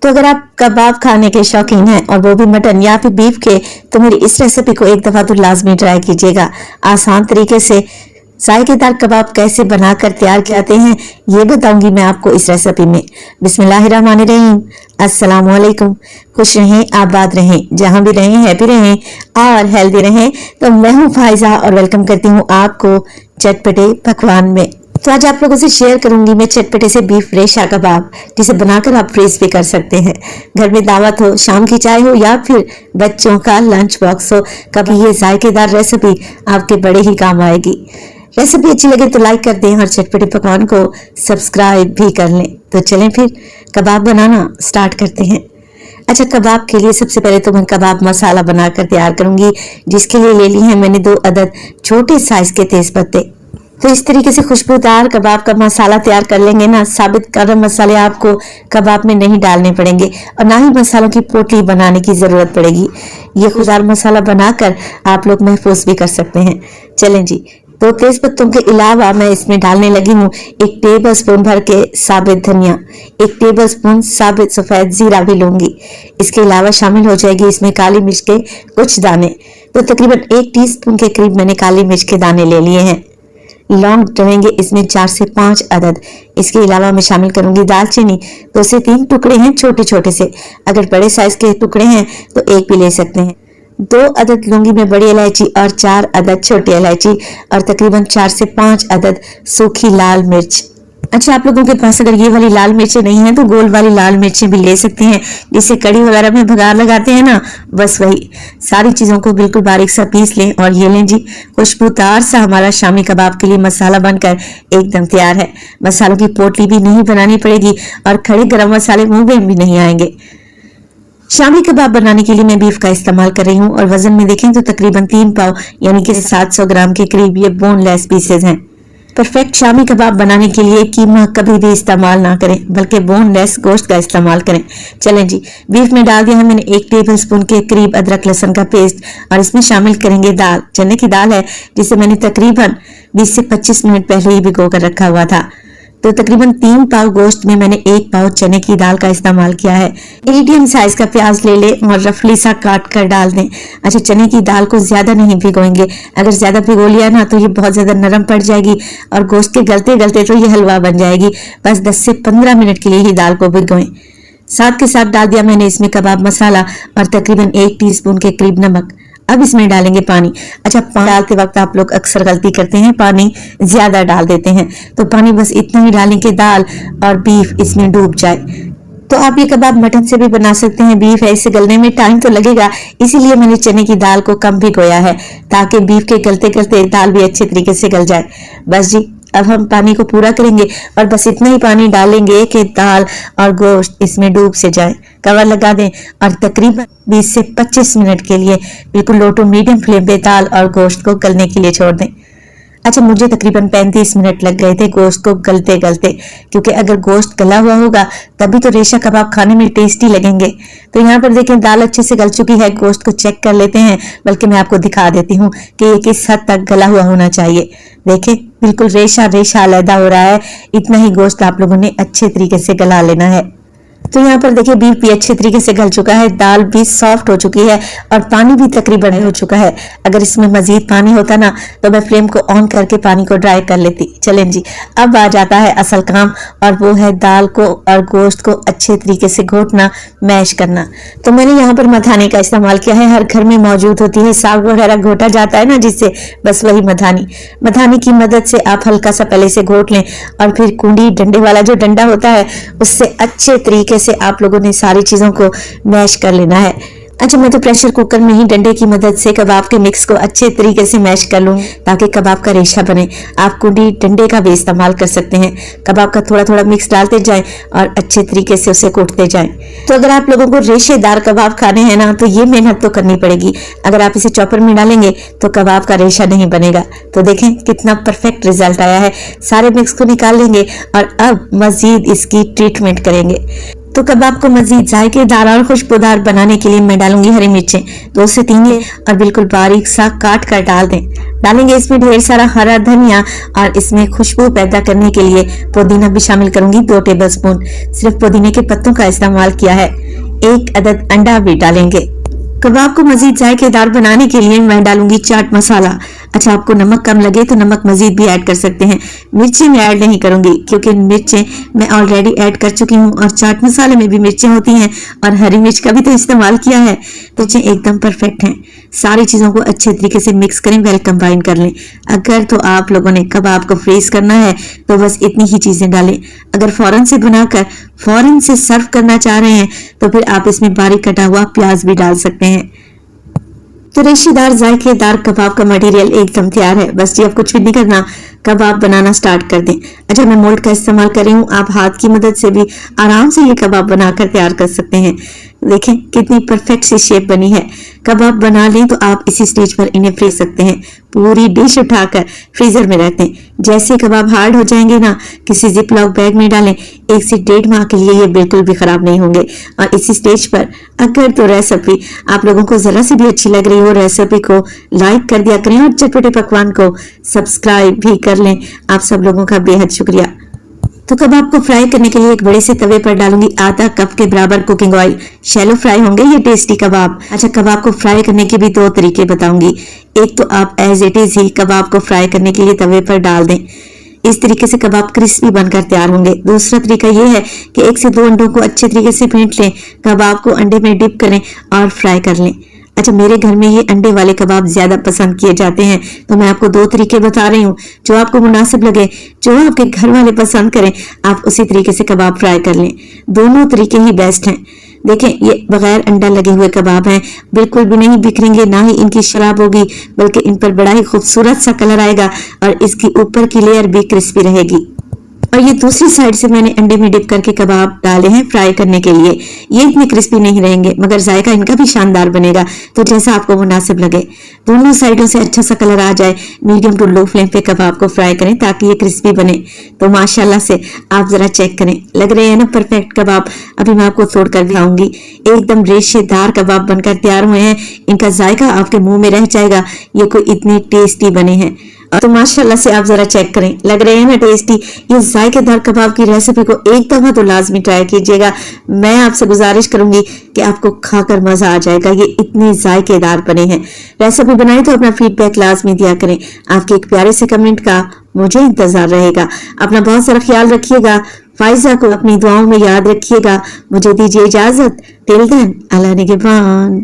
तो अगर आप कबाब खाने के शौकीन हैं और वो भी मटन या फिर बीफ के, तो मेरी इस रेसिपी को एक दफा तो लाजमी ट्राई कीजिएगा। आसान तरीके से जायकेदार कबाब कैसे बनाकर तैयार जाते हैं ये बताऊंगी मैं आपको इस रेसिपी में। बिस्मिल्लाहिर्रहमानिर्रहीम। अस्सलाम वालेकुम। खुश रहें, आबाद रहें, जहां भी रहें हैप्पी रहें और हेल्दी रहें। तो मैं हूं फाइजा और वेलकम करती हूं आपको चटपटे पकवान में। तो आज आप लोगों से शेयर करूंगी मैं चटपटे से बीफ रेशा कबाब, जिसे बनाकर आप फ्रीज भी कर सकते हैं। घर में दावत हो, शाम की चाय हो या फिर बच्चों का लंच बॉक्स हो, कभी ये जायकेदार रेसिपी आपके बड़े ही काम आएगी। रेसिपी अच्छी लगे तो लाइक कर दें और चटपटे पकवान को सब्सक्राइब भी कर लें। तो चलें फिर कबाब बनाना स्टार्ट करते हैं। अच्छा, कबाब के लिए सबसे पहले तो मैं कबाब मसाला बनाकर तैयार करूंगी, जिसके लिए ले ली है मैंने 2 अदद छोटे साइज के तेज पत्ते। तो इस तरीके से खुशबूदार कबाब का मसाला तैयार कर लेंगे ना। साबित गरम मसाले आपको कबाब में नहीं डालने पड़ेंगे और ना ही मसालों की पोटली बनाने की जरूरत पड़ेगी। ये खुशबूदार मसाला बनाकर आप लोग महफूज भी कर सकते हैं। चलें जी, 2 तेज पत्तों के अलावा मैं इसमें डालने लगी हूँ 1 टेबल स्पून भर के साबित धनिया, 1 टेबल स्पून साबित सफेद जीरा भी लूंगी। इसके अलावा शामिल हो जाएगी इसमें काली मिर्च के कुछ दाने। तो तकरीबन 1 टीस्पून के करीब मैंने काली मिर्च के दाने ले लिए हैं। लौंग रहेंगे इसमें 4 से 5 अदद। इसके अलावा मैं शामिल करूंगी दालचीनी, 2 से 3 टुकड़े हैं छोटे छोटे से। अगर बड़े साइज के टुकड़े हैं तो 1 भी ले सकते हैं। 2 अदद लूंगी मैं बड़ी इलायची और 4 अदद छोटी इलायची और तकरीबन 4 से 5 अदद सूखी लाल मिर्च। अच्छा, आप लोगों के पास अगर ये वाली लाल मिर्चें नहीं है तो गोल वाली लाल मिर्चें भी ले सकते हैं, जिससे कड़ी वगैरह में भगार लगाते हैं ना, बस वही। सारी चीजों को बिल्कुल बारीक सा पीस लें और ये लें जी, खुशबूदार सा हमारा शामी कबाब के लिए मसाला बनकर एकदम तैयार है। मसालों की पोटली भी नहीं बनानी पड़ेगी और खड़े गरम मसाले मुंह में भी नहीं आएंगे। शामी कबाब बनाने के लिए मैं बीफ का इस्तेमाल कर रही हूँ और वजन में देखें तो तकरीबन 3 पाव यानी कि 700 ग्राम के करीब ये बोनलेस पीसेज हैं। परफेक्ट शामी कबाब बनाने के लिए कीमा कभी भी इस्तेमाल ना करें, बल्कि बोनलेस गोश्त का इस्तेमाल करें। चलें जी, बीफ में डाल दिया है मैंने 1 टेबल स्पून के करीब अदरक लहसुन का पेस्ट और इसमें शामिल करेंगे दाल। चने की दाल है, जिसे मैंने तकरीबन 20 से 25 मिनट पहले ही भिगो कर रखा हुआ था। तो तकरीबन 3 पाव गोश्त में मैंने 1 पाव चने की दाल का इस्तेमाल किया है। मीडियम साइज का प्याज ले लें और रफली सा काट कर डाल दें। अच्छा, चने की दाल को ज्यादा नहीं भिगोएंगे, अगर ज्यादा भिगो लिया ना तो ये बहुत ज्यादा नरम पड़ जाएगी और गोश्त के गलते गलते तो ये हलवा बन जाएगी। बस 10 से 15 मिनट के लिए ही दाल को भिगोएं। साथ के साथ डाल दिया मैंने इसमें कबाब मसाला और तकरीबन 1 टीस्पून के करीब नमक। अब इसमें डालेंगे पानी। अच्छा, पानी डालते वक्त आप लोग अक्सर गलती करते हैं, पानी ज्यादा डाल देते हैं। तो पानी बस इतना ही डालें कि दाल और बीफ इसमें डूब जाए। तो आप ये कबाब मटन से भी बना सकते हैं। बीफ है, इसे गलने में टाइम तो लगेगा, इसीलिए मैंने चने की दाल को कम भिगोया है, ताकि बीफ के गलते गलते दाल भी अच्छे तरीके से गल जाए। बस जी, अब हम पानी को पूरा करेंगे और बस इतना ही पानी डालेंगे कि दाल और गोश्त इसमें डूब से जाए। कवर लगा दें और तकरीबन 20 से 25 मिनट के लिए बिल्कुल लो टू मीडियम फ्लेम पे दाल और गोश्त को गलने के लिए छोड़ दें। अच्छा, मुझे तकरीबन 35 मिनट लग गए थे गोश्त को गलते गलते, क्योंकि अगर गोश्त गला हुआ होगा तभी तो रेशा कबाब खाने में टेस्टी लगेंगे। तो यहाँ पर देखें दाल अच्छे से गल चुकी है। गोश्त को चेक कर लेते हैं, बल्कि मैं आपको दिखा देती हूँ कि ये किस हद तक गला हुआ होना चाहिए। देखें, बिल्कुल रेशा रेशा अलहदा हो रहा है। इतना ही गोश्त आप लोगों ने अच्छे तरीके से गला लेना है। तो यहाँ पर देखिए बीफ भी अच्छे तरीके से गल चुका है, दाल भी सॉफ्ट हो चुकी है और पानी भी तकरीबन हो चुका है। अगर इसमें मजीद पानी होता ना तो मैं फ्लेम को ऑन करके पानी को ड्राई कर लेती। चलें जी, अब आ जाता है असल काम, और वो है दाल को और गोश्त को अच्छे तरीके से घोटना, मैश करना। तो मैंने यहाँ पर मथानी का इस्तेमाल किया है। हर घर में मौजूद होती है, साग वगैरह घोटा जाता है ना जिससे, बस वही मथानी की मदद से आप हल्का सा पहले से घोट लें और फिर कुंडी डंडे वाला जो डंडा होता है उससे अच्छे तरीके से आप लोगों ने सारी चीजों को मैश कर लेना है। अच्छा, मैं तो प्रेशर कुकर में ही डंडे की मदद से कबाब के मिक्स को अच्छे तरीके से मैश कर लूँ ताकि कबाब का रेशा बने। आप कुंडी डंडे का भी इस्तेमाल कर सकते हैं। कबाब का थोड़ा थोड़ा मिक्स डालते जाएं और अच्छे तरीके से उसे कूटते जाएं। तो अगर आप लोगों को रेशेदार कबाब खाने हैं ना तो ये मेहनत तो करनी पड़ेगी। अगर आप इसे चॉपर में डालेंगे तो कबाब का रेशा नहीं बनेगा। तो देखें कितना परफेक्ट रिजल्ट आया है। सारे मिक्स को निकाल लेंगे और अब मजीद इसकी ट्रीटमेंट करेंगे। तो कबाब को मजीद जायकेदार और खुशबूदार बनाने के लिए मैं डालूंगी हरी मिर्चें 2 से 3 और बिल्कुल बारीक सा काट कर डाल दें। डालेंगे इसमें ढेर सारा हरा धनिया और इसमें खुशबू पैदा करने के लिए पुदीना भी शामिल करूंगी 2 टेबलस्पून। सिर्फ पुदीने के पत्तों का इस्तेमाल किया है। 1 अदद अंडा भी डालेंगे। कबाब को मजीद जायकेदार बनाने के लिए मैं डालूंगी चाट मसाला। अच्छा, आपको नमक कम लगे तो नमक मजीद भी ऐड कर सकते हैं। मिर्चें मैं ऐड नहीं करूंगी क्योंकि मिर्चें मैं ऑलरेडी ऐड कर चुकी हूँ और चाट मसाले में भी मिर्चें होती हैं और हरी मिर्च का भी तो इस्तेमाल किया है। तो मिर्चें एकदम परफेक्ट हैं। सारी चीजों को अच्छे तरीके से मिक्स करें, वेल कंबाइन कर लें। अगर तो आप लोगों ने कबाब को फ्रीज करना है तो बस इतनी ही चीजें डालें। अगर फौरन से बनाकर फौरन से सर्व करना चाह रहे हैं तो फिर आप इसमें बारीक कटा हुआ प्याज भी डाल सकते हैं। तो रेशेदार जायकेदार कबाब का मटेरियल एकदम तैयार है। बस जी अब कुछ भी नहीं करना, कबाब बनाना स्टार्ट कर दें। अच्छा, मैं मोल्ड का इस्तेमाल कर रही हूँ, आप हाथ की मदद से भी आराम से ये कबाब बनाकर तैयार कर सकते हैं। देखें कितनी परफेक्ट सी शेप बनी है। कबाब बना लें तो आप इसी स्टेज पर इन्हें फ्रीज सकते हैं। पूरी डिश उठाकर फ्रीजर में रख दें। जैसे कबाब हार्ड हो जाएंगे ना, किसी जिप लॉक बैग में डालें। 1 से 1.5 माह के लिए ये बिल्कुल भी खराब नहीं होंगे। और इसी स्टेज पर अगर तो रेसिपी आप लोगों को जरा सी भी अच्छी लग रही हो, रेसिपी को लाइक कर दिया करें और चटपटे पकवान को सब्सक्राइब भी कर लें। आप सब लोगों का बेहद शुक्रिया। तो कबाब को फ्राई करने के लिए एक बड़े से तवे पर डालूंगी आधा कप के बराबर कुकिंग ऑयल। शैलो फ्राई होंगे ये टेस्टी कबाब। अच्छा, कबाब को फ्राई करने के भी 2 तरीके बताऊंगी। एक तो आप एज इट इज ही कबाब को फ्राई करने के लिए तवे पर डाल दें। इस तरीके से कबाब क्रिस्पी बनकर तैयार होंगे। दूसरा तरीका ये है कि 1 से 2 अंडों को अच्छे तरीके से फेंट लें, कबाब को अंडे में डिप करें और फ्राई कर लें। अच्छा, मेरे घर में ये अंडे वाले कबाब ज्यादा पसंद किए जाते हैं, तो मैं आपको 2 तरीके बता रही हूँ। जो आपको मुनासिब लगे, जो आपके घर वाले पसंद करें, आप उसी तरीके से कबाब फ्राई कर लें। दोनों तरीके ही बेस्ट हैं। देखें, ये बगैर अंडा लगे हुए कबाब हैं, बिल्कुल भी नहीं बिखरेंगे, ना ही इनकी शराब होगी, बल्कि इन पर बड़ा ही खूबसूरत सा कलर आएगा और इसकी ऊपर की लेयर भी क्रिस्पी रहेगी। और ये दूसरी साइड से मैंने अंडे में डिप करके कबाब डाले हैं फ्राई करने के लिए। ये इतने क्रिस्पी नहीं रहेंगे मगर जायका इनका भी शानदार बनेगा। तो जैसा आपको मुनासिब लगे, दोनों साइडों से अच्छा सा कलर आ जाए, मीडियम टू लो फ्लेम पे कबाब को फ्राई करें ताकि ये क्रिस्पी बने। तो माशाल्लाह से आप जरा चेक करें, लग रहे हैं ना परफेक्ट कबाब। अभी मैं आपको तोड़ कर दिखाऊंगी। एकदम रेशेदार कबाब बनकर तैयार हुए हैं। इनका जायका आपके मुंह में रह जाएगा, ये कोई इतने टेस्टी बने हैं। तो माशाल्लाह से आप जरा चेक करें, लग रहे हैं ना टेस्टी। ये जायकेदार कबाब की रेसिपी को एक दफा तो लाजमी ट्राई कीजिएगा। मैं आपसे गुजारिश करूंगी कि आपको खाकर मजा आ जाएगा। ये इतने जायकेदार बने हैं। रेसिपी बनाई तो अपना फीडबैक लाजमी दिया करें। आपके एक प्यारे से कमेंट का मुझे इंतजार रहेगा। अपना बहुत सारा ख्याल रखिएगा। फाइजा को अपनी दुआओं में याद रखिएगा। मुझे दीजिए इजाजत। टिल देन, अल्लाह निगहबान।